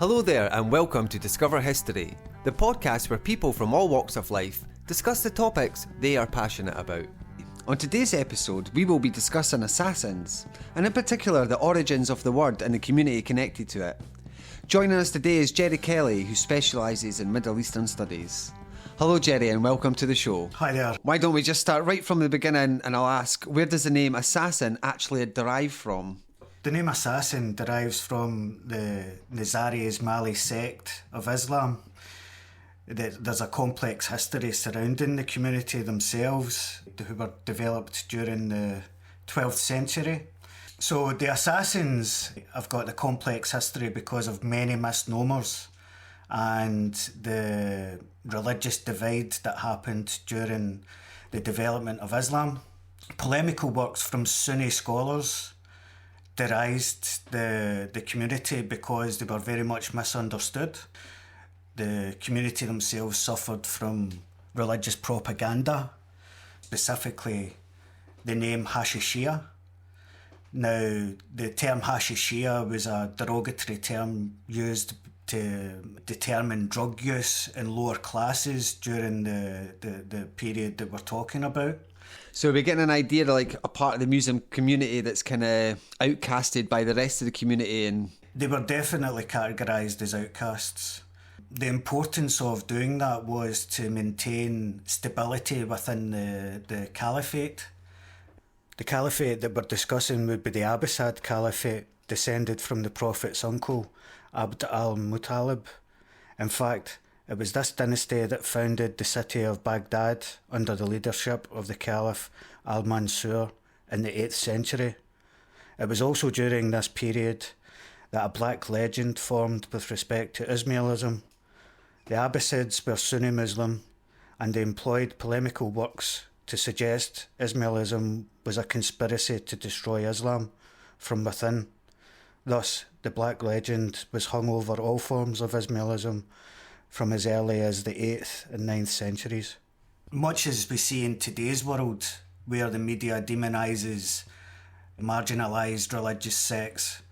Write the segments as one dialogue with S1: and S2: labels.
S1: Hello there and welcome to Discover History, the podcast where people from all walks of life discuss the topics they are passionate about.
S2: On today's episode, we will be discussing assassins, and in particular the origins of the word and the community connected to it. Joining us today is Gerry Kelly, who specialises in Middle Eastern studies. Hello Gerry and welcome to the show.
S3: Hi there.
S2: Why don't we just start right from the beginning and I'll ask, where does the name assassin actually derive from?
S3: The name assassin derives from the Nizari Ismaili sect of Islam. There's a complex history surrounding the community themselves, who were developed during the 12th century. So the assassins have got the complex history because of many misnomers and the religious divide that happened during the development of Islam. Polemical works from Sunni scholars derised the community because they were very much misunderstood. The community themselves suffered from religious propaganda, specifically the name Hashishia. Now, the term Hashishia was a derogatory term used to determine drug use in lower classes during the period that we're talking about.
S2: So we're getting an idea of like a part of the Muslim community that's kind of outcasted by the rest of the community, and
S3: they were definitely categorised as outcasts. The importance of doing that was to maintain stability within the caliphate. The caliphate that we're discussing would be the Abbasid Caliphate, descended from the Prophet's uncle, Abd al-Muttalib. In fact, it was this dynasty that founded the city of Baghdad under the leadership of the Caliph al-Mansur in the 8th century. It was also during this period that a black legend formed with respect to Ismailism. The Abbasids were Sunni Muslim, and they employed polemical works to suggest Ismailism was a conspiracy to destroy Islam from within. Thus, the black legend was hung over all forms of Ismailism from as early as the 8th and 9th centuries. Much as we see in today's world, where the media demonises marginalised religious sects,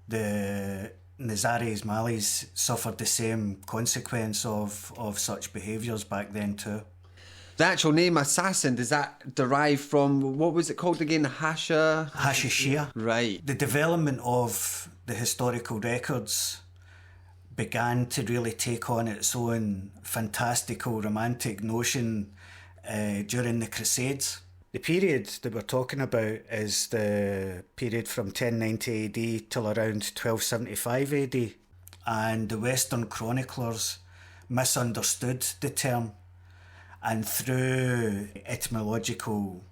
S3: the Nizari Ismailis suffered the same consequence of such behaviours back then too.
S2: the actual name assassin, does that derive from, what was it called again?
S3: Hashishia.
S2: Right.
S3: The development of the historical records began to really take on its own fantastical, romantic notion during the crusades. The period that we're talking about is the period from 1090 AD till around 1275 AD, and the Western chroniclers misunderstood the term, and through etymological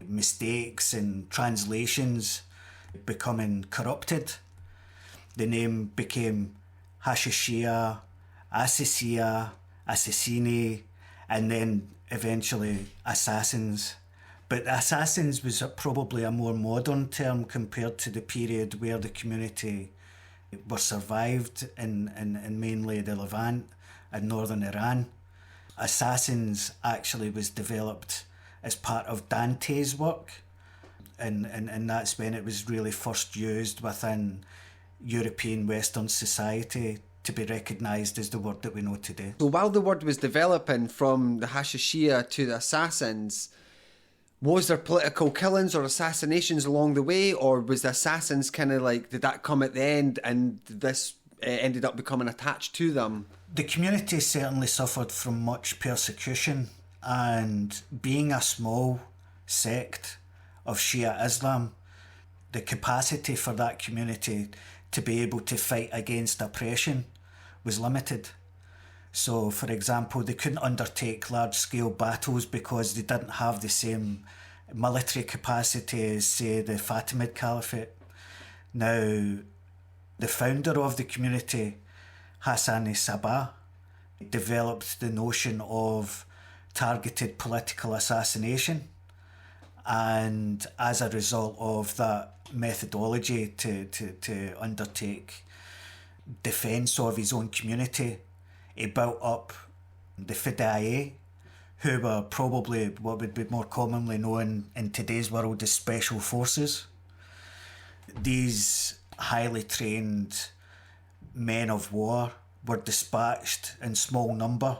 S3: mistakes and translations becoming corrupted, the name became Hashishia, Assisia, Assassini, and then eventually assassins. But assassins was probably a more modern term compared to the period where the community were survived in mainly the Levant and northern Iran. Assassins actually was developed as part of Dante's work, and that's when it was really first used within European Western society to be recognised as the word that we know today.
S2: So while the word was developing from the Hashishia to the assassins, was there political killings or assassinations along the way, or was the assassins kind of like, did that come at the end and this ended up becoming attached to them?
S3: The community certainly suffered from much persecution, and being a small sect of Shia Islam, the capacity for that community to be able to fight against oppression was limited. So, for example, they couldn't undertake large-scale battles because they didn't have the same military capacity as, say, the Fatimid Caliphate. Now, the founder of the community, Hassan Sabah, developed the notion of targeted political assassination, and as a result of that methodology to undertake defence of his own community, he built up the Fidayeh, who were probably what would be more commonly known in today's world as special forces. These highly trained men of war were dispatched in small number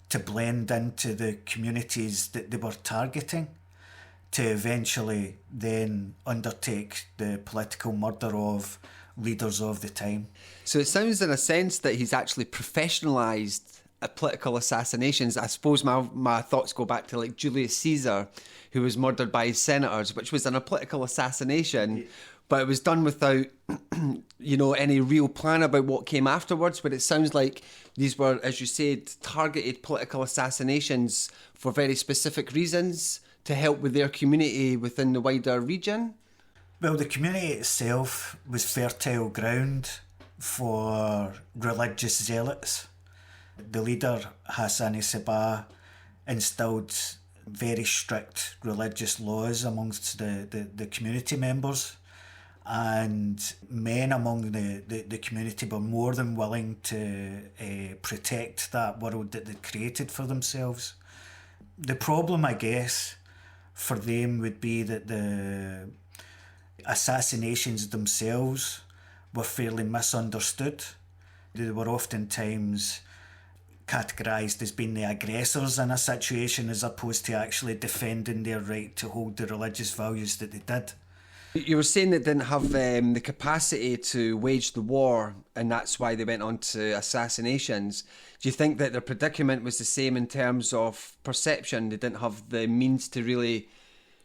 S3: to blend into the communities that they were targeting, to eventually then undertake the political murder of leaders of the time.
S2: So it sounds in a sense that he's actually professionalised political assassinations. I suppose my thoughts go back to like Julius Caesar, who was murdered by his senators, which was a political assassination, but it was done without, any real plan about what came afterwards. But it sounds like these were, as you said, targeted political assassinations for very specific reasons to help with their community within the wider region.
S3: Well, the community itself was fertile ground for religious zealots. The leader, Hassani Sabah, instilled very strict religious laws amongst the community members, and men among the community were more than willing to protect that world that they'd created for themselves. The problem, I guess, for them would be that the assassinations themselves were fairly misunderstood. They were oftentimes categorised as being the aggressors in a situation as opposed to actually defending their right to hold the religious values that they did.
S2: You were saying they didn't have the capacity to wage the war, and that's why they went on to assassinations. Do you think that their predicament was the same in terms of perception? They didn't have the means to really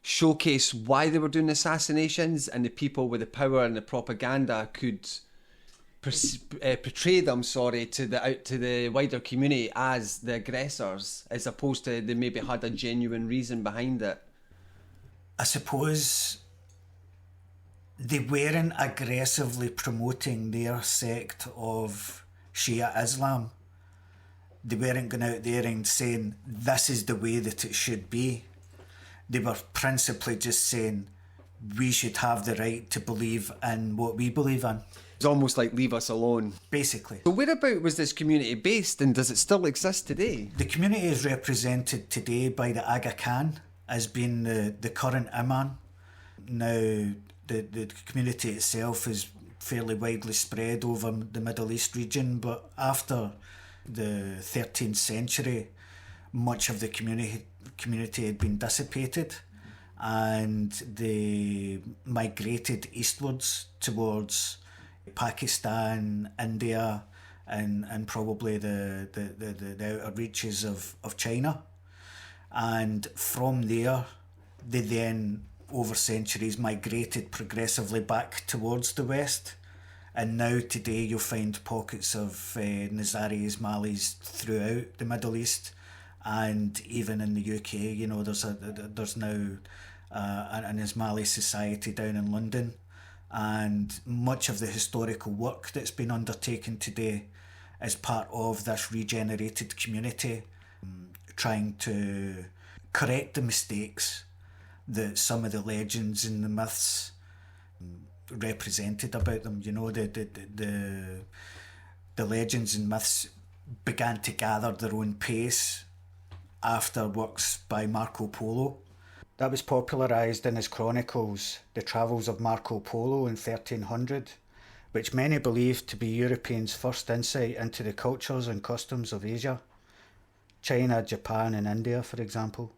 S2: showcase why they were doing assassinations, and the people with the power and the propaganda could portray them, to the wider community as the aggressors, as opposed to they maybe had a genuine reason behind it.
S3: I suppose they weren't aggressively promoting their sect of Shia Islam. They weren't going out there and saying, this is the way that it should be. They were principally just saying, we should have the right to believe in what we believe in.
S2: It's almost like leave us alone.
S3: Basically.
S2: So whereabout was this community based, and does it still exist today?
S3: The community is represented today by the Aga Khan as being the current imam. Now, the community itself is fairly widely spread over the Middle East region, but after the 13th century, much of the community had been dissipated, and they migrated eastwards towards Pakistan, India, and probably the outer reaches of China. And from there, they then, over centuries, migrated progressively back towards the West. And now today you'll find pockets of Nizari Ismailis throughout the Middle East, and even in the UK. There's now an Ismaili society down in London, and much of the historical work that's been undertaken today is part of this regenerated community, trying to correct the mistakes that some of the legends and the myths represented about them. The legends and myths began to gather their own pace after works by Marco Polo. That was popularised in his chronicles, The Travels of Marco Polo in 1300, which many believed to be Europeans' first insight into the cultures and customs of Asia, China, Japan and India, for example,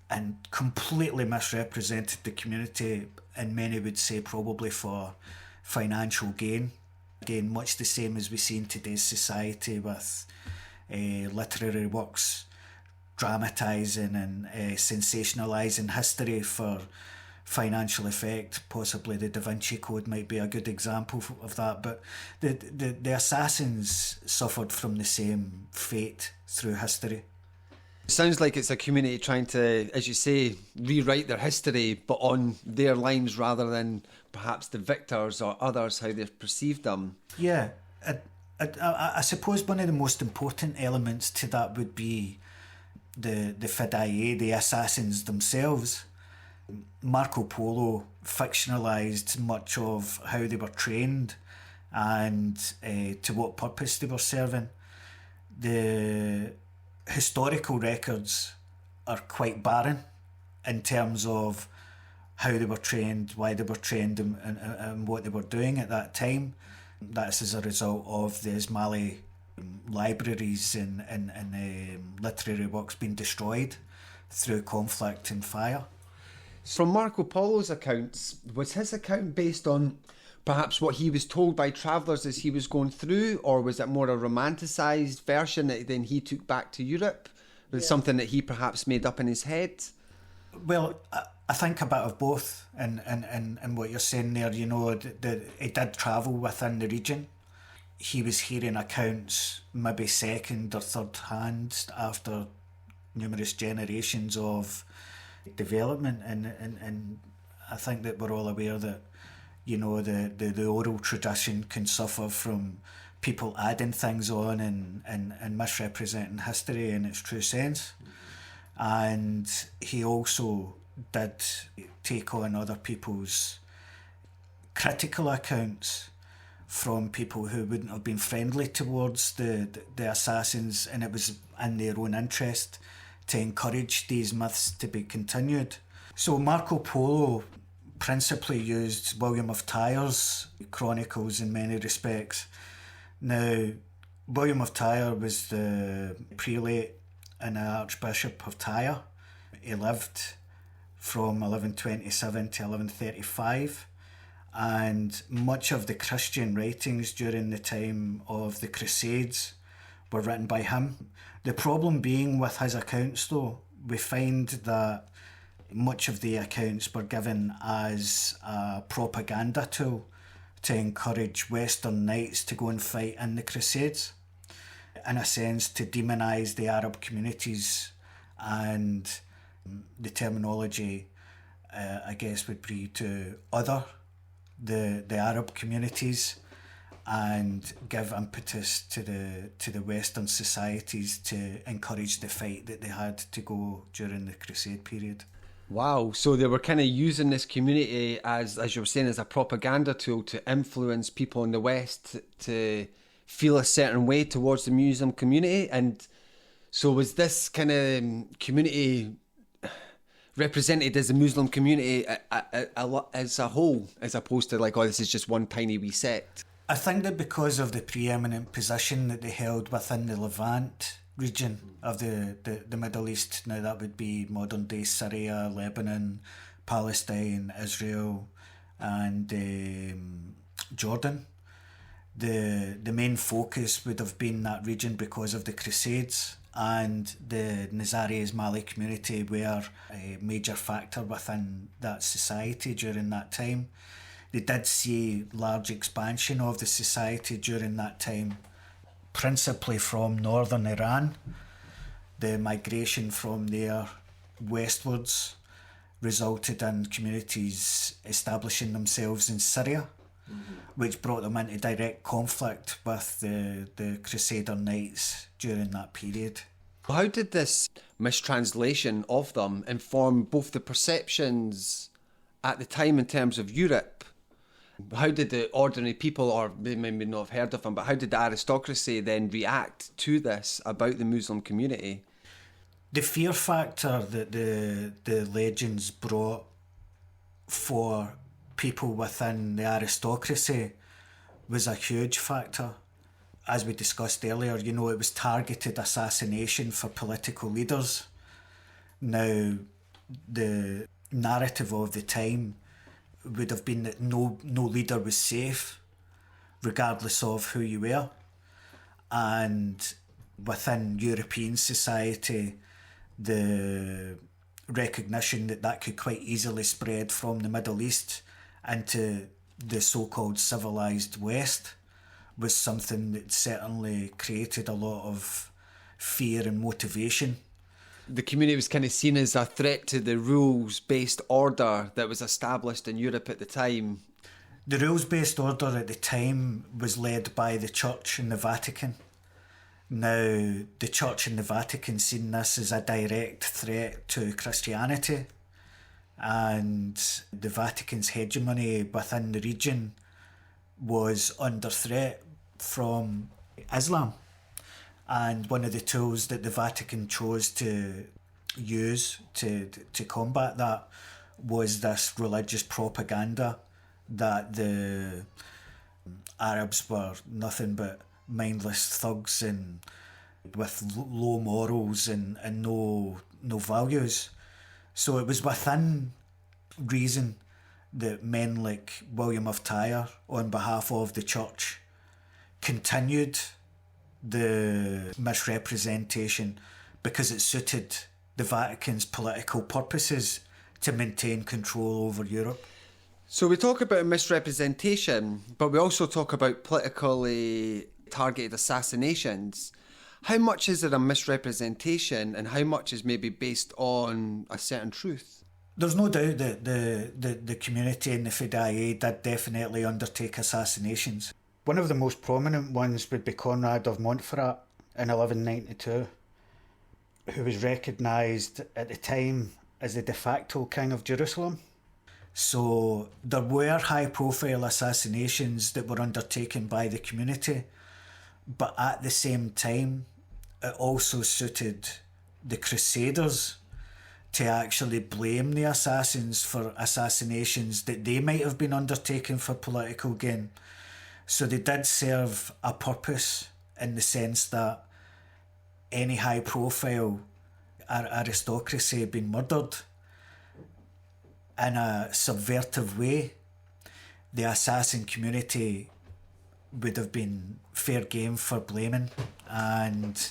S3: and completely misrepresented the community, and many would say probably for financial gain. Again, much the same as we see in today's society with literary works dramatising and sensationalising history for financial effect. Possibly the Da Vinci Code might be a good example of that, but the assassins suffered from the same fate through history.
S2: It sounds like it's a community trying to, as you say, rewrite their history, but on their lines rather than perhaps the victors or others, how they've perceived them.
S3: Yeah, I suppose one of the most important elements to that would be the Fidei, the assassins themselves. Marco Polo fictionalised much of how they were trained and to what purpose they were serving. The historical records are quite barren in terms of how they were trained, why they were trained and what they were doing at that time. That's as a result of the Ismaili libraries and literary works being destroyed through conflict and fire.
S2: From Marco Polo's accounts, was his account based on perhaps what he was told by travellers as he was going through, or was it more a romanticised version that then he took back to Europe? Was it something that he perhaps made up in his head?
S3: Well, I think a bit of both, and what you're saying there, you know, that he did travel within the region. He was hearing accounts maybe second or third hand after numerous generations of development, and I think that we're all aware that, you know, the oral tradition can suffer from people adding things on and misrepresenting history in its true sense. And he also did take on other people's critical accounts from people who wouldn't have been friendly towards the assassins, and it was in their own interest to encourage these myths to be continued. So Marco Polo principally used William of Tyre's chronicles in many respects. Now, William of Tyre was the prelate and the Archbishop of Tyre. He lived from 1127 to 1135, and much of the Christian writings during the time of the Crusades were written by him. The problem being with his accounts, though, we find that much of the accounts were given as a propaganda tool to encourage Western knights to go and fight in the Crusades, in a sense to demonise the Arab communities, and the terminology I guess would be to other the Arab communities and give impetus to the Western societies to encourage the fight that they had to go during the Crusade period.
S2: Wow, so they were kind of using this community as you were saying, as a propaganda tool to influence people in the West to feel a certain way towards the Muslim community. And so was this kind of community represented as the Muslim community as a whole, as opposed to like, oh, this is just one tiny wee sect?
S3: I think that because of the preeminent position that they held within the Levant region of the Middle East, now that would be modern day Syria, Lebanon, Palestine, Israel and Jordan. The main focus would have been that region because of the Crusades, and the Nizari Ismaili community were a major factor within that society during that time. They did see large expansion of the society during that time, principally from northern Iran. The migration from there westwards resulted in communities establishing themselves in Syria, which brought them into direct conflict with the Crusader Knights during that period.
S2: How did this mistranslation of them inform both the perceptions at the time in terms of Europe? How did the ordinary people, or they may not have heard of them, but how did the aristocracy then react to this about the Muslim community?
S3: The fear factor that the legends brought for people within the aristocracy was a huge factor. As we discussed earlier, you know, it was targeted assassination for political leaders. Now, the narrative of the time would have been that no leader was safe, regardless of who you were. And within European society, the recognition that could quite easily spread from the Middle East into the so-called civilised West was something that certainly created a lot of fear and motivation.
S2: The community was kind of seen as a threat to the rules-based order that was established in Europe at the time.
S3: The rules-based order at the time was led by the Church and the Vatican. Now, the Church and the Vatican seen this as a direct threat to Christianity, and the Vatican's hegemony within the region was under threat from Islam. And one of the tools that the Vatican chose to use to combat that was this religious propaganda that the Arabs were nothing but mindless thugs and with low morals and no values. So it was within reason that men like William of Tyre, on behalf of the church, continued the misrepresentation because it suited the Vatican's political purposes to maintain control over Europe.
S2: So we talk about misrepresentation, but we also talk about politically targeted assassinations. How much is it a misrepresentation and how much is maybe based on a certain truth?
S3: There's no doubt that the community and the Fidei did definitely undertake assassinations. One of the most prominent ones would be Conrad of Montferrat in 1192, who was recognised at the time as the de facto King of Jerusalem. So there were high-profile assassinations that were undertaken by the community, but at the same time, it also suited the Crusaders to actually blame the assassins for assassinations that they might have been undertaken for political gain. So they did serve a purpose in the sense that any high-profile aristocracy being murdered in a subversive way, the assassin community would have been fair game for blaming. And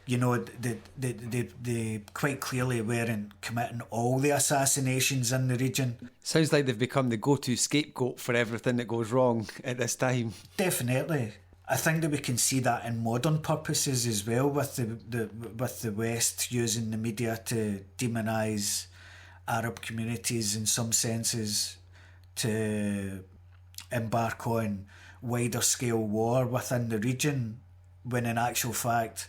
S3: you know, they quite clearly weren't committing all the assassinations in the region.
S2: Sounds like they've become the go-to scapegoat for everything that goes wrong at this time.
S3: Definitely. I think that we can see that in modern purposes as well, with the West using the media to demonise Arab communities in some senses, to embark on wider scale war within the region, when in actual fact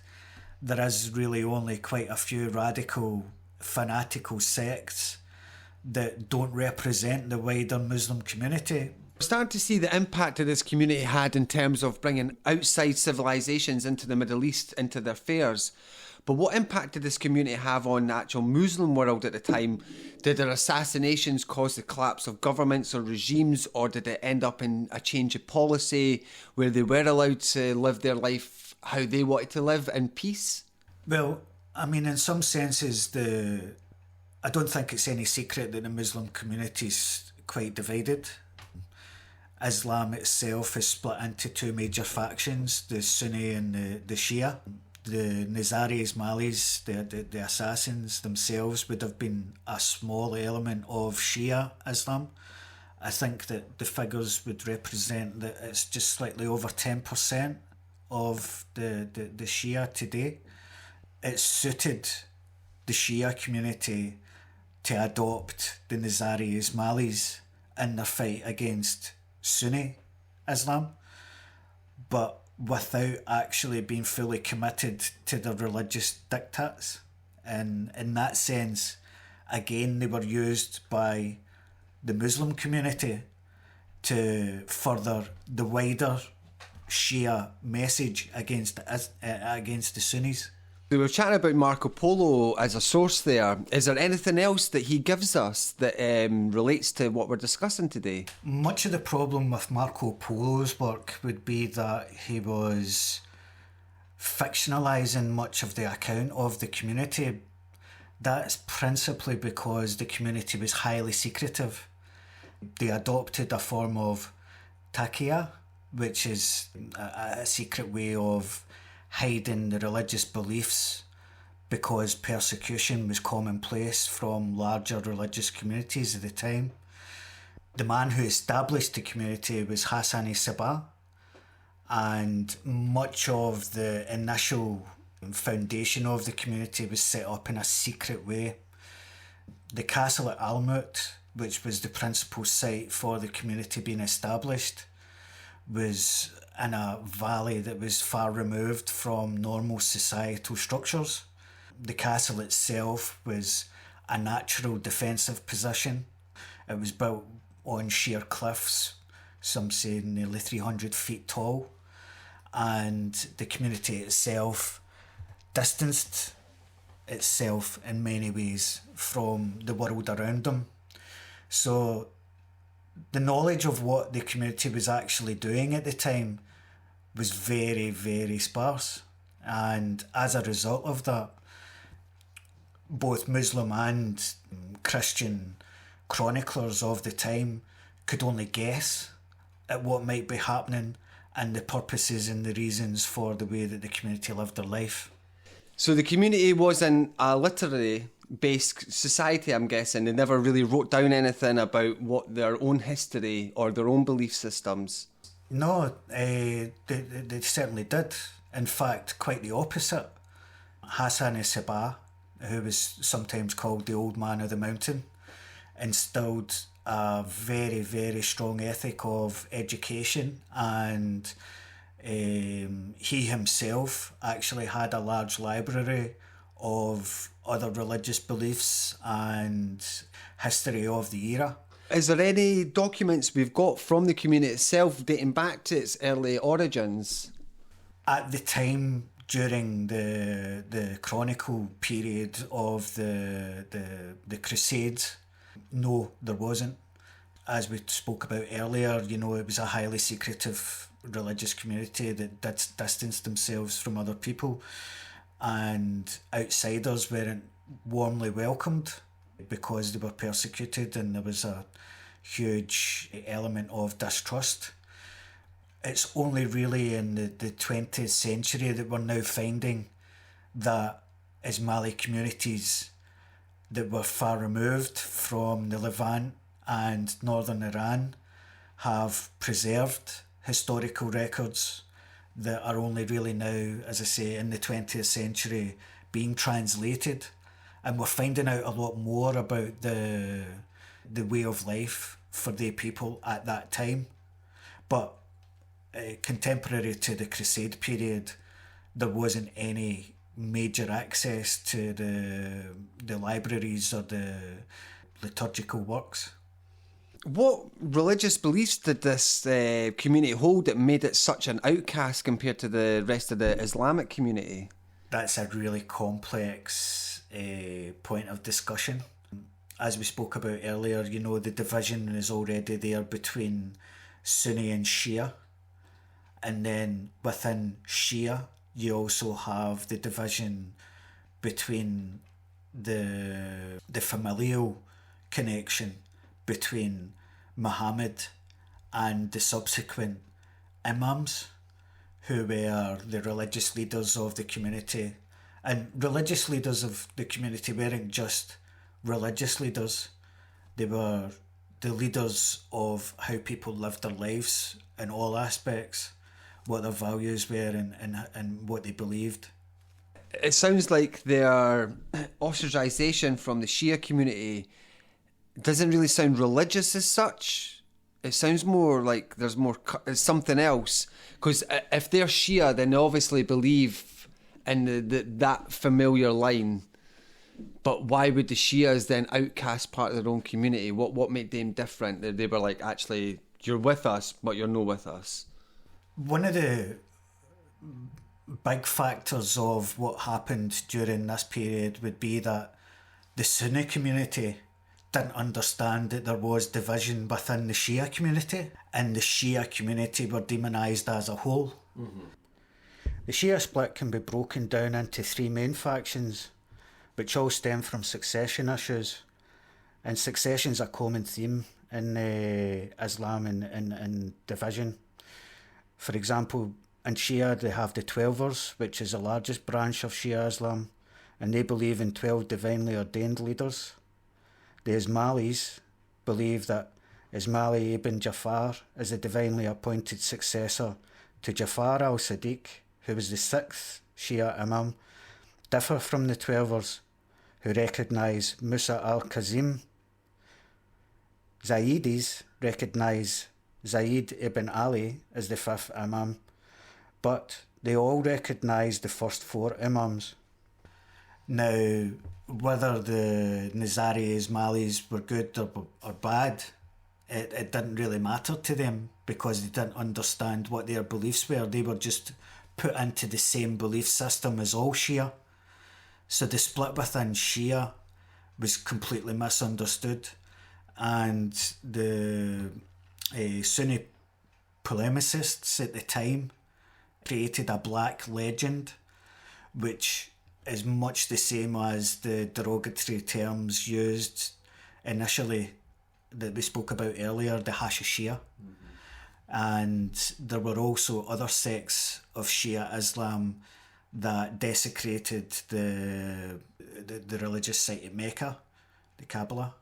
S3: there is really only quite a few radical, fanatical sects that don't represent the wider Muslim community.
S2: We're starting to see the impact that this community had in terms of bringing outside civilisations into the Middle East, into their affairs. But what impact did this community have on the actual Muslim world at the time? Did their assassinations cause the collapse of governments or regimes, or did it end up in a change of policy where they were allowed to live their life how they wanted to live in peace?
S3: Well, I mean, in some senses, I don't think it's any secret that the Muslim community's quite divided. Islam itself is split into two major factions, the Sunni and the Shia. The Nizari Ismailis, the assassins themselves, would have been a small element of Shia Islam. I think that the figures would represent that it's just slightly over 10% of the Shia today. It suited the Shia community to adopt the Nizari Ismailis in their fight against Sunni Islam, but without actually being fully committed to their religious diktats. And in that sense, again, they were used by the Muslim community to further the wider Shia message against the Sunnis.
S2: We were chatting about Marco Polo as a source there. Is there anything else that he gives us that relates to what we're discussing today?
S3: Much of the problem with Marco Polo's work would be that he was fictionalising much of the account of the community. That's principally because the community was highly secretive. They adopted a form of taqiyya, which is a secret way of hiding the religious beliefs because persecution was commonplace from larger religious communities at the time. The man who established the community was Hassan Sabah, and much of the initial foundation of the community was set up in a secret way. The castle at Almut, which was the principal site for the community being established, was in a valley that was far removed from normal societal structures. The castle itself was a natural defensive position. It was built on sheer cliffs, some say nearly 300 feet tall, and the community itself distanced itself in many ways from the world around them. So the knowledge of what the community was actually doing at the time was very, very sparse. And as a result of that, both Muslim and Christian chroniclers of the time could only guess at what might be happening and the purposes and the reasons for the way that the community lived their life.
S2: So the community wasn't a literary-based society, I'm guessing. They never really wrote down anything about what their own history or their own belief systems.
S3: No, they certainly did. In fact, quite the opposite. Hassan Sabah, who was sometimes called the Old Man of the Mountain, instilled a very, very strong ethic of education, and he himself actually had a large library of other religious beliefs and history of the era.
S2: Is there any documents we've got from the community itself dating back to its early origins?
S3: At the time, during the chronicle period of the crusades, no, there wasn't. As we spoke about earlier, you know, it was a highly secretive religious community that distanced themselves from other people, and outsiders weren't warmly welcomed because they were persecuted, and there was a huge element of distrust. It's only really in the 20th century that we're now finding that Ismaili communities that were far removed from the Levant and northern Iran have preserved historical records that are only really now, as I say, in the 20th century being translated. And we're finding out a lot more about the way of life for the people at that time. But contemporary to the Crusade period, there wasn't any major access to the libraries or the liturgical works.
S2: What religious beliefs did this community hold that made it such an outcast compared to the rest of the Islamic community?
S3: That's a really complex point of discussion. As we spoke about earlier, you know, the division is already there between Sunni and Shia. And then within Shia, you also have the division between the familial connection between Muhammad and the subsequent imams, who were the religious leaders of the community. And religious leaders of the community weren't just religious leaders, they were the leaders of how people lived their lives in all aspects, what their values were and what they believed.
S2: It sounds like their ostracisation from the Shia community doesn't really sound religious as such. It sounds more like there's something else. Because if they're Shia, then they obviously believe in that familiar line. But why would the Shias then outcast part of their own community? What made them different? They were like, actually, you're with us, but you're not with us.
S3: One of the big factors of what happened during this period would be that the Sunni community didn't understand that there was division within the Shia community, and the Shia community were demonised as a whole. Mm-hmm. The Shia split can be broken down into three main factions, which all stem from succession issues. And succession's a common theme in Islam and division. For example, in Shia they have the Twelvers, which is the largest branch of Shia Islam, and they believe in 12 divinely ordained leaders. The Ismailis believe that Ismaili ibn Jafar is the divinely appointed successor to Jafar al-Sadiq, who was the 6th Shia Imam, differ from the Twelvers, who recognise Musa al-Kazim. Zaydis recognise Zayd ibn Ali as the 5th Imam, but they all recognise the first 4 Imams. Now, whether the Nizari Ismailis were good or bad, it didn't really matter to them because they didn't understand what their beliefs were. They were just put into the same belief system as all Shia. So the split within Shia was completely misunderstood, and the Sunni polemicists at the time created a black legend, which is much the same as the derogatory terms used initially that we spoke about earlier, the Hashashia. And there were also other sects of Shia Islam that desecrated the religious site at Mecca, the Kaaba.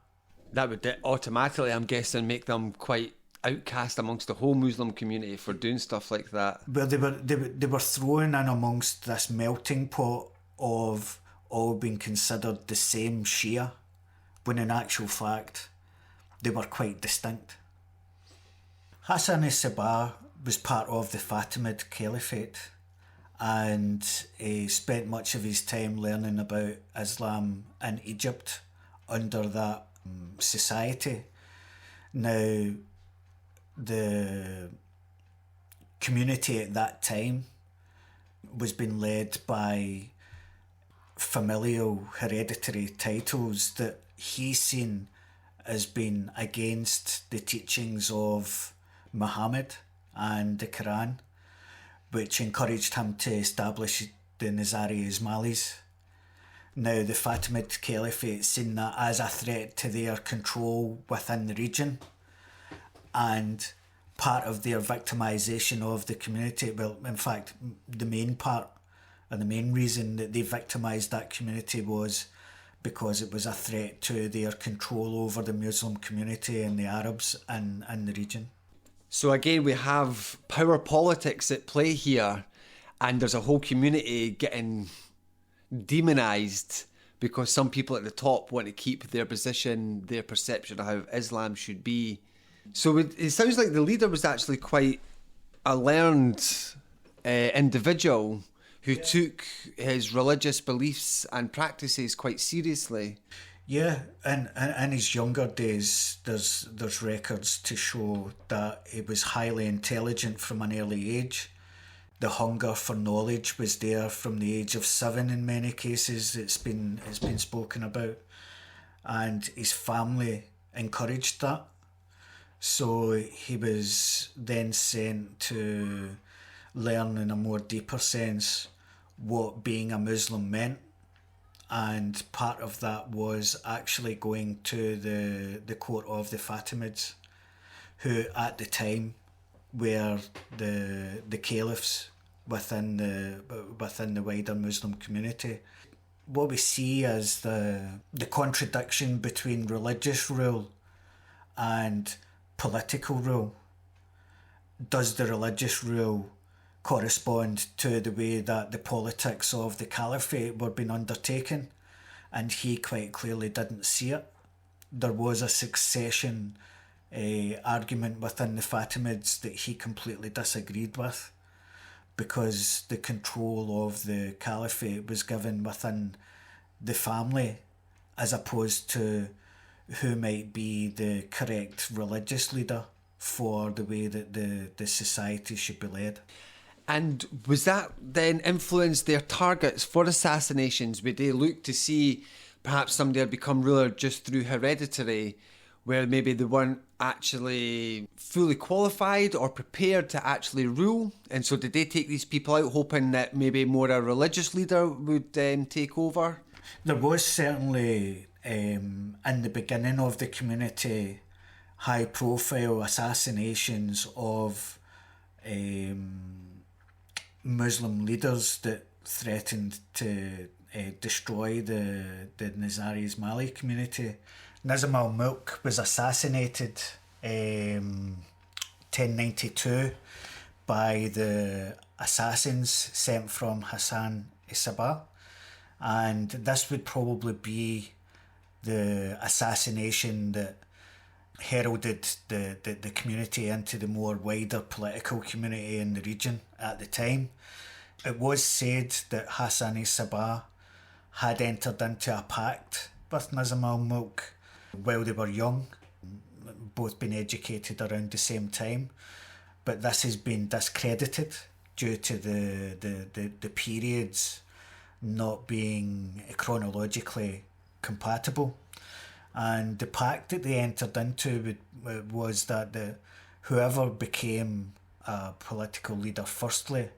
S2: That would automatically, I'm guessing, make them quite outcast amongst the whole Muslim community for doing stuff like that.
S3: Well, they were thrown in amongst this melting pot of all being considered the same Shia, when in actual fact they were quite distinct. Hassan al-Sabah was part of the Fatimid Caliphate, and he spent much of his time learning about Islam in Egypt under that society. Now, the community at that time was being led by familial hereditary titles that he seen as being against the teachings of Muhammad and the Quran, which encouraged him to establish the Nizari Ismailis. Now, the Fatimid Caliphate seen that as a threat to their control within the region, and part of their victimisation of the community, well, in fact, the main part and the main reason that they victimised that community was because it was a threat to their control over the Muslim community and the Arabs in the region.
S2: So again, we have power politics at play here, and there's a whole community getting demonised because some people at the top want to keep their position, their perception of how Islam should be. So it sounds like the leader was actually quite a learned individual who took his religious beliefs and practices quite seriously.
S3: Yeah, and in his younger days, there's records to show that he was highly intelligent from an early age. The hunger for knowledge was there from the age of 7 in many cases. It's been spoken about, and his family encouraged that. So he was then sent to learn in a more deeper sense what being a Muslim meant. And part of that was actually going to the court of the Fatimids, who at the time were the caliphs within the wider Muslim community. What we see is the contradiction between religious rule and political rule. Does the religious rule correspond to the way that the politics of the caliphate were being undertaken? And he quite clearly didn't see it. There was a succession argument within the Fatimids that he completely disagreed with, because the control of the caliphate was given within the family as opposed to who might be the correct religious leader for the way that the society should be led.
S2: And was that then influenced their targets for assassinations? Would they look to see perhaps somebody had become ruler just through hereditary, where maybe they weren't actually fully qualified or prepared to actually rule? And so did they take these people out hoping that maybe more a religious leader would take over?
S3: There was certainly, in the beginning of the community, high-profile assassinations of Muslim leaders that threatened to destroy the Nizari Ismaili community. Nizam al-Mulk was assassinated 1092 by the assassins sent from Hassan al-Sabah, and this would probably be the assassination that heralded the community into the more wider political community in the region at the time. It was said that Hassan al-Sabah had entered into a pact with Nizam al-Mulk while they were young, both being educated around the same time, but this has been discredited due to the periods not being chronologically compatible. And the pact that they entered into was that whoever became a political leader firstly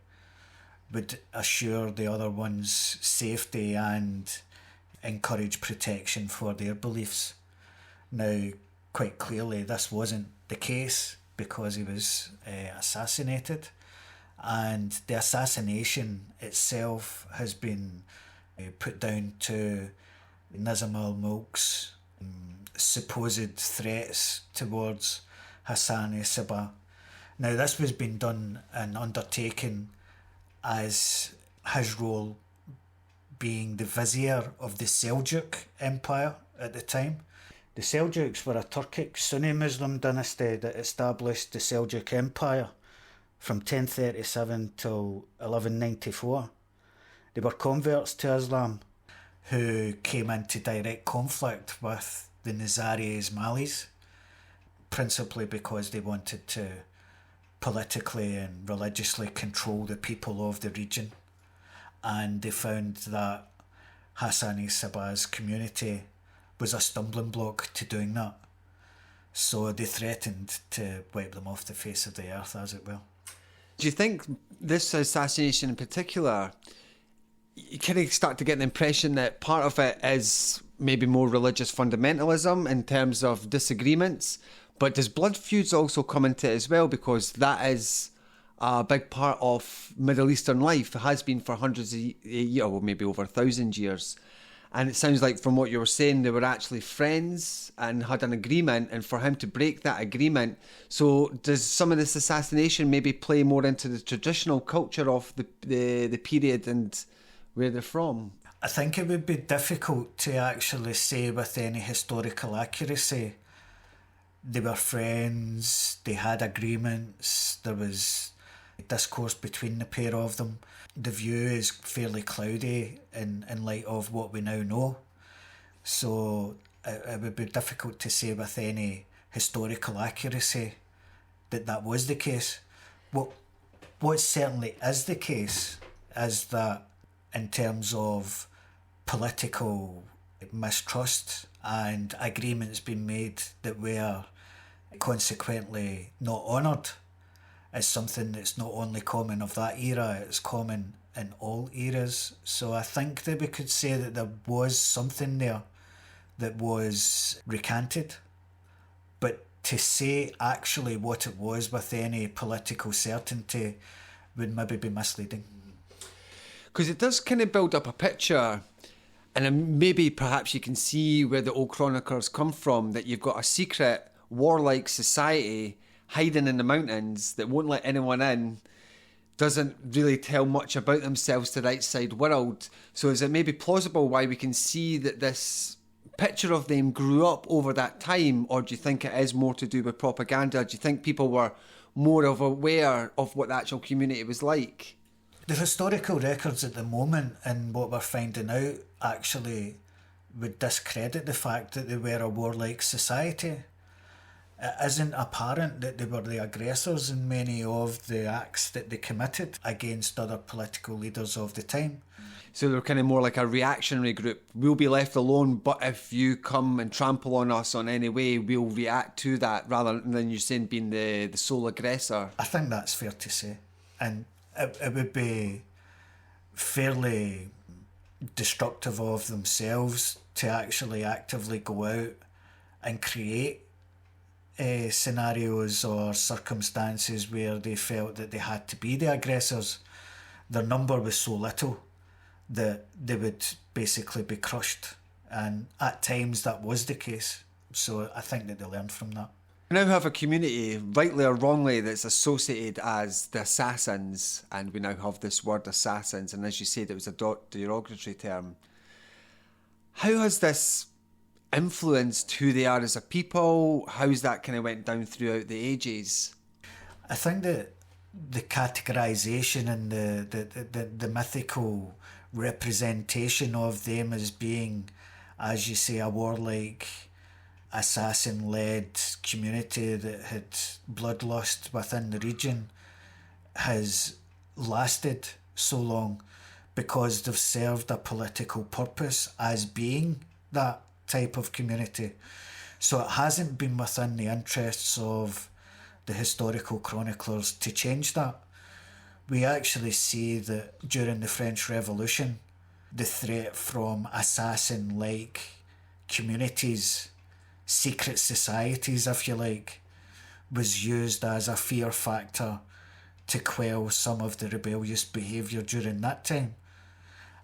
S3: would assure the other one's safety and encourage protection for their beliefs. Now, quite clearly, this wasn't the case because he was assassinated, and the assassination itself has been put down to Nizam al-Mulk's supposed threats towards Hassan Sabah. Now, this was being done and undertaken as his role being the vizier of the Seljuk Empire at the time. The Seljuks were a Turkic Sunni Muslim dynasty that established the Seljuk Empire from 1037 till 1194. They were converts to Islam who came into direct conflict with the Nizari Ismailis, principally because they wanted to politically and religiously control the people of the region, and they found that Hassani Sabah's community was a stumbling block to doing that. So they threatened to wipe them off the face of the earth, as it were.
S2: Do you think this assassination in particular, you kind of start to get the impression that part of it is maybe more religious fundamentalism in terms of disagreements, but does blood feuds also come into it as well? Because that is a big part of Middle Eastern life. It has been for hundreds of years, well, maybe over 1,000 years. And it sounds like from what you were saying, they were actually friends and had an agreement, and for him to break that agreement. So does some of this assassination maybe play more into the traditional culture of the period and where they're from?
S3: I think it would be difficult to actually say with any historical accuracy. They were friends, they had agreements, there was discourse between the pair of them. The view is fairly cloudy in light of what we now know. So it would be difficult to say with any historical accuracy that was the case. What certainly is the case is that in terms of political mistrust and agreements being made that were consequently not honoured, is something that's not only common of that era, it's common in all eras. So I think that we could say that there was something there that was recanted, but to say actually what it was with any political certainty would maybe be misleading.
S2: Because it does kind of build up a picture, and then maybe perhaps you can see where the old chroniclers come from, that you've got a secret warlike society hiding in the mountains that won't let anyone in, doesn't really tell much about themselves to the outside world. So is it maybe plausible why we can see that this picture of them grew up over that time, or do you think it is more to do with propaganda? Do you think people were more aware of what the actual community was like?
S3: The historical records at the moment and what we're finding out actually would discredit the fact that they were a warlike society. It isn't apparent that they were the aggressors in many of the acts that they committed against other political leaders of the time.
S2: So they're kind of more like a reactionary group. We'll be left alone, but if you come and trample on us on any way, we'll react to that, rather than you saying being the sole aggressor.
S3: I think that's fair to say. And it would be fairly destructive of themselves to actually actively go out and create scenarios or circumstances where they felt that they had to be the aggressors. Their number was so little that they would basically be crushed, and at times that was the case. So I think that they learned from that.
S2: We now have a community, rightly or wrongly, that's associated as the assassins, and we now have this word assassins, and as you said, it was a derogatory term. How has this influenced who they are as a people? How's that kind of went down throughout the ages?
S3: I think that the categorisation and the mythical representation of them as being, as you say, a warlike, assassin-led community that had bloodlust within the region has lasted so long because they've served a political purpose as being that type of community. So it hasn't been within the interests of the historical chroniclers to change that. We actually see that during the French Revolution, the threat from assassin-like communities, secret societies, if you like, was used as a fear factor to quell some of the rebellious behaviour during that time.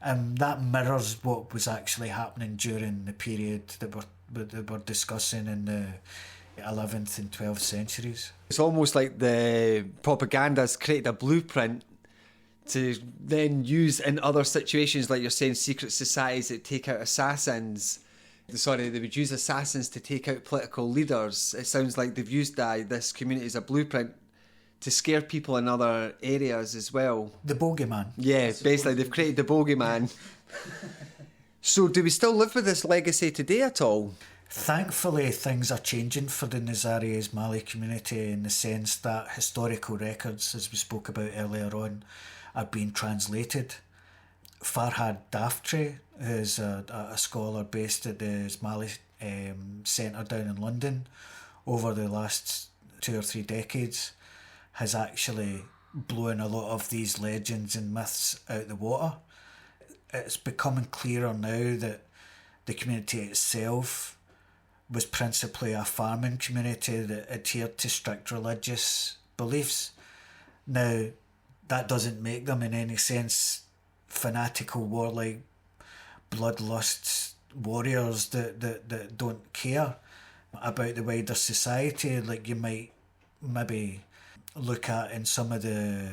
S3: And that mirrors what was actually happening during the period that we're discussing in the 11th and 12th centuries.
S2: It's almost like the propaganda's created a blueprint to then use in other situations, like you're saying, secret societies that take out assassins. Sorry, they would use assassins to take out political leaders. It sounds like they've used this community as a blueprint to scare people in other areas as well.
S3: The bogeyman.
S2: Yeah, basically they've created the bogeyman. So do we still live with this legacy today at all?
S3: Thankfully, things are changing for the Nizari Ismaili community in the sense that historical records, as we spoke about earlier on, are being translated. Farhad Daftre, who's a scholar based at the Ismaili Centre down in London, over the last 2 or 3 decades, has actually blown a lot of these legends and myths out the water. It's becoming clearer now that the community itself was principally a farming community that adhered to strict religious beliefs. Now, that doesn't make them in any sense fanatical, warlike, bloodlust warriors that don't care about the wider society, like you might maybe look at in some of the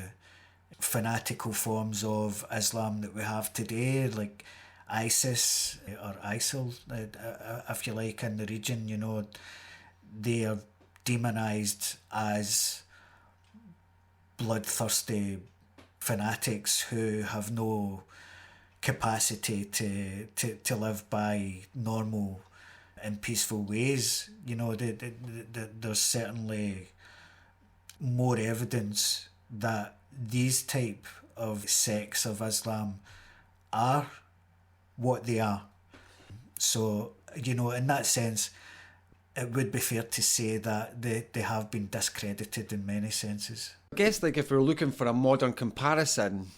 S3: fanatical forms of Islam that we have today, like ISIS or ISIL, if you like, in the region. You know, they are demonised as bloodthirsty fanatics who have no capacity to live by normal and peaceful ways. You know, there's certainly more evidence that these type of sects of Islam are what they are. So, you know, in that sense, it would be fair to say that they have been discredited in many senses.
S2: I guess, like, if we're looking for a modern comparison,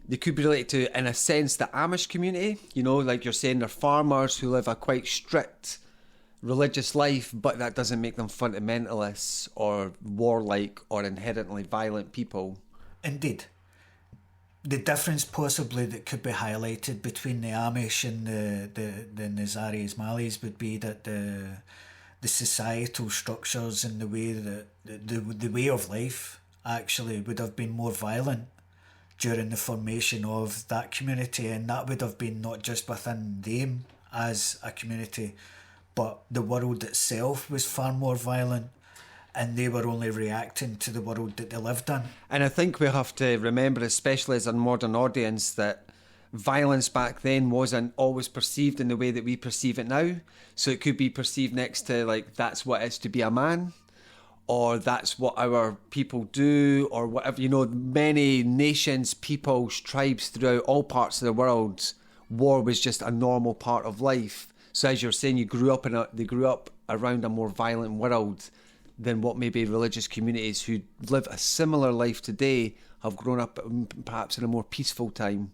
S2: they could be related to, in a sense, the Amish community. You know, like you're saying, they're farmers who live a quite strict religious life, but that doesn't make them fundamentalists or warlike or inherently violent people. Indeed.
S3: The difference possibly that could be highlighted between the Amish and the Nizari Ismailis would be that the societal structures and the way that the way of life actually would have been more violent during the formation of that community, and that would have been not just within them as a community, but the world itself was far more violent, and they were only reacting to the world that they lived in.
S2: And I think we have to remember, especially as a modern audience, that violence back then wasn't always perceived in the way that we perceive it now. So it could be perceived next to, like, that's what it's to be a man, or that's what our people do, or whatever. You know, many nations, peoples, tribes throughout all parts of the world, war was just a normal part of life. So as you're saying, they grew up around a more violent world than what maybe religious communities who live a similar life today have grown up perhaps in a more peaceful time.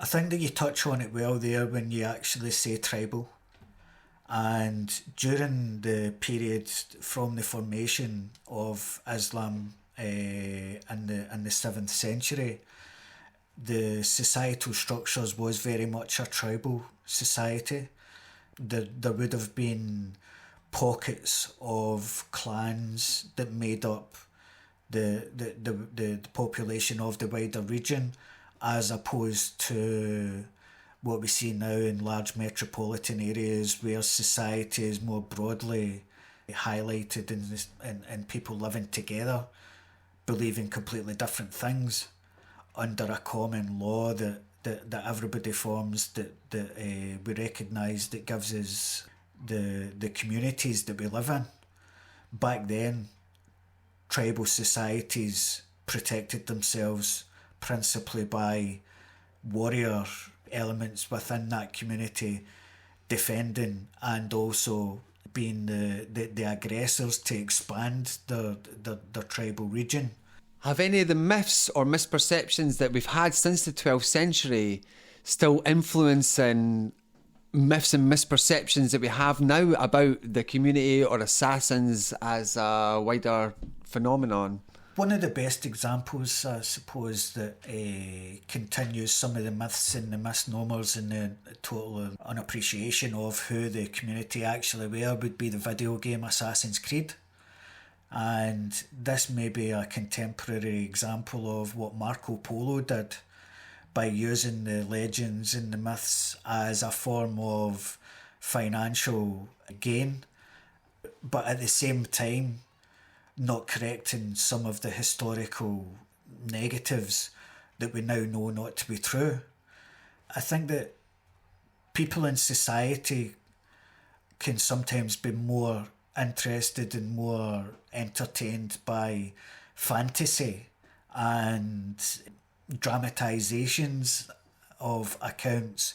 S3: I think that you touch on it well there when you actually say tribal. And during the period from the formation of Islam in the 7th century, the societal structures was very much a tribal society. There would have been pockets of clans that made up the population of the wider region, as opposed to what we see now in large metropolitan areas where society is more broadly highlighted and people living together, believing completely different things under a common law that everybody forms, that we recognise, that gives us the communities that we live in. Back then, tribal societies protected themselves principally by warrior elements within that community defending and also being the aggressors to expand their tribal region.
S2: Have any of the myths or misperceptions that we've had since the 12th century still influencing myths and misperceptions that we have now about the community or assassins as a wider phenomenon?
S3: One of the best examples, I suppose, that continues some of the myths and the misnomers and the total unappreciation of who the community actually were would be the video game Assassin's Creed. And this may be a contemporary example of what Marco Polo did by using the legends and the myths as a form of financial gain, but at the same time not correcting some of the historical negatives that we now know not to be true. I think that people in society can sometimes be more interested and more entertained by fantasy and dramatisations of accounts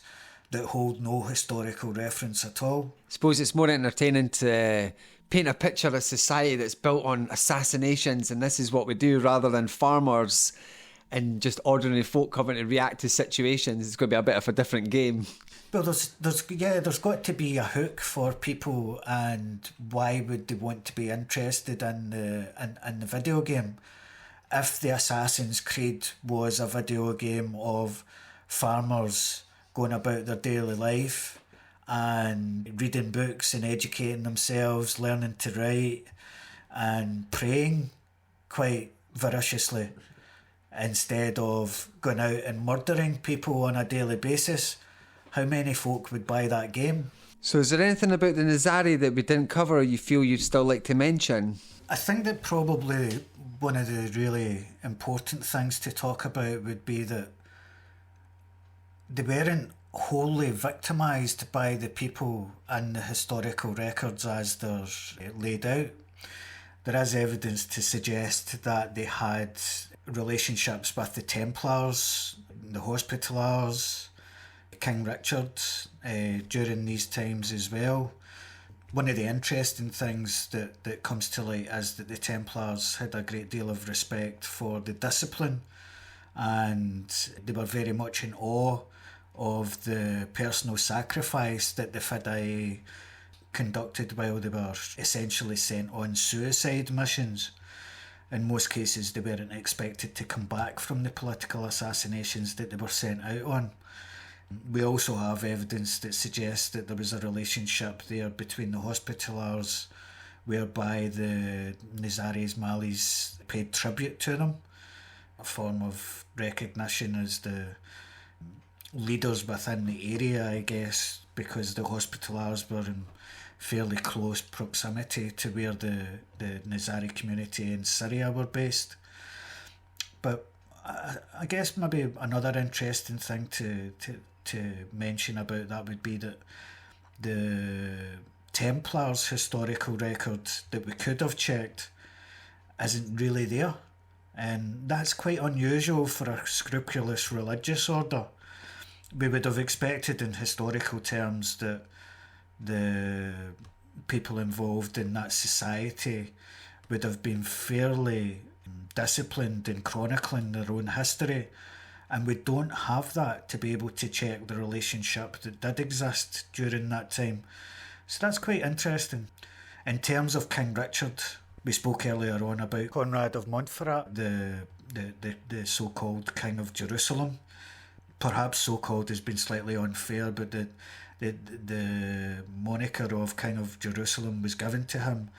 S3: that hold no historical reference at all.
S2: I suppose it's more entertaining to paint a picture of a society that's built on assassinations and this is what we do, rather than farmers and just ordinary folk having to react to situations. It's going to be a bit of a different game.
S3: Well, there's got to be a hook for people, and why would they want to be interested in the video game? If the Assassin's Creed was a video game of farmers going about their daily life and reading books and educating themselves, learning to write and praying quite voraciously instead of going out and murdering people on a daily basis, how many folk would buy that game?
S2: So is there anything about the Nizari that we didn't cover or you feel you'd still like to mention?
S3: I think that probably one of the really important things to talk about would be that they weren't wholly victimised by the people in the historical records as they're laid out. There is evidence to suggest that they had relationships with the Templars, the Hospitallers, King Richard during these times as well. One of the interesting things that comes to light is that the Templars had a great deal of respect for the discipline, and they were very much in awe of the personal sacrifice that the Fidei conducted while they were essentially sent on suicide missions. In most cases, they weren't expected to come back from the political assassinations that they were sent out on. We also have evidence that suggests that there was a relationship there between the Hospitallers, whereby the Nizari Ismailis paid tribute to them, a form of recognition as the leaders within the area, I guess, because the Hospitallers were in fairly close proximity to where the Nizari community in Syria were based. But I guess maybe another interesting thing to mention about that would be that the Templars' historical record that we could have checked isn't really there, and that's quite unusual for a scrupulous religious order. We would have expected in historical terms that the people involved in that society would have been fairly disciplined in chronicling their own history, and we don't have that to be able to check the relationship that did exist during that time. So that's quite interesting. In terms of King Richard, we spoke earlier on about Conrad of Montferrat, the so-called King of Jerusalem. Perhaps so-called has been slightly unfair, but the moniker of King of Jerusalem was given to him.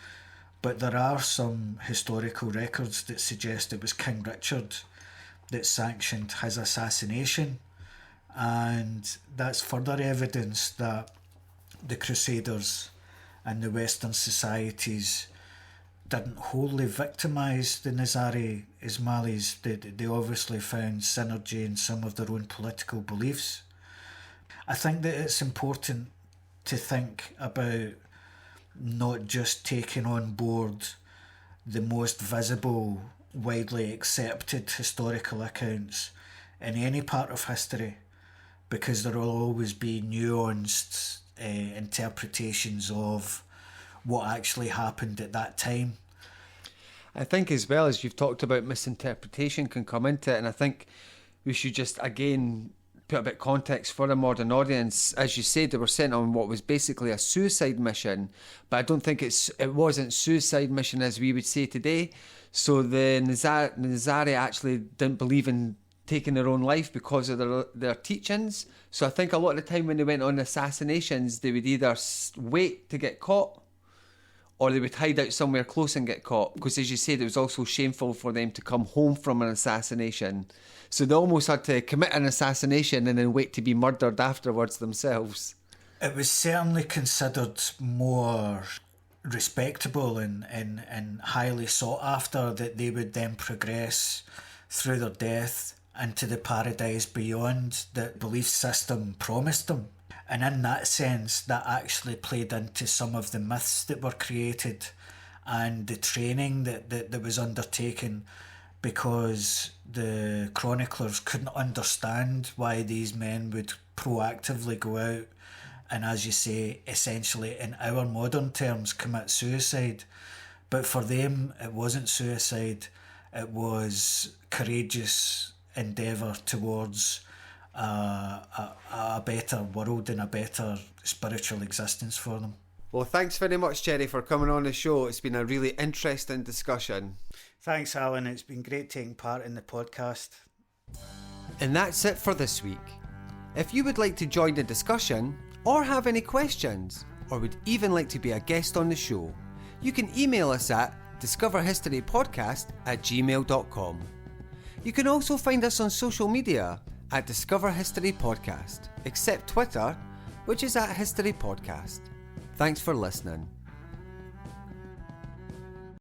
S3: But there are some historical records that suggest it was King Richard that sanctioned his assassination, and that's further evidence that the Crusaders and the Western societies didn't wholly victimise the Nizari Ismailis. They obviously found synergy in some of their own political beliefs. I think that it's important to think about not just taking on board the most visible, widely accepted historical accounts in any part of history, because there will always be nuanced interpretations of what actually happened at that time.
S2: I think as well, as you've talked about, misinterpretation can come into it, and I think we should just again put a bit of context for the modern audience. As you said, they were sent on what was basically a suicide mission, but I don't think it wasn't suicide mission as we would say today. So the Nizari actually didn't believe in taking their own life because of their teachings. So I think a lot of the time when they went on assassinations, they would either wait to get caught, or they would hide out somewhere close and get caught. Because as you said, it was also shameful for them to come home from an assassination. So they almost had to commit an assassination and then wait to be murdered afterwards themselves.
S3: It was certainly considered more respectable and highly sought after that they would then progress through their death into the paradise beyond that belief system promised them. And in that sense, that actually played into some of the myths that were created and the training that was undertaken, because the chroniclers couldn't understand why these men would proactively go out and, as you say, essentially in our modern terms, commit suicide. But for them, it wasn't suicide. It was courageous endeavour towards a better world and a better spiritual existence for them.
S2: Well, thanks very much, Gerry, for coming on the show. It's been a really interesting discussion.
S3: Thanks, Alan. It's been great taking part in the podcast.
S2: And that's it for this week. If you would like to join the discussion, or have any questions, or would even like to be a guest on the show, you can email us at discoverhistorypodcast@gmail.com. You can also find us on social media at Discover History Podcast, except Twitter, which is at History Podcast. Thanks for listening.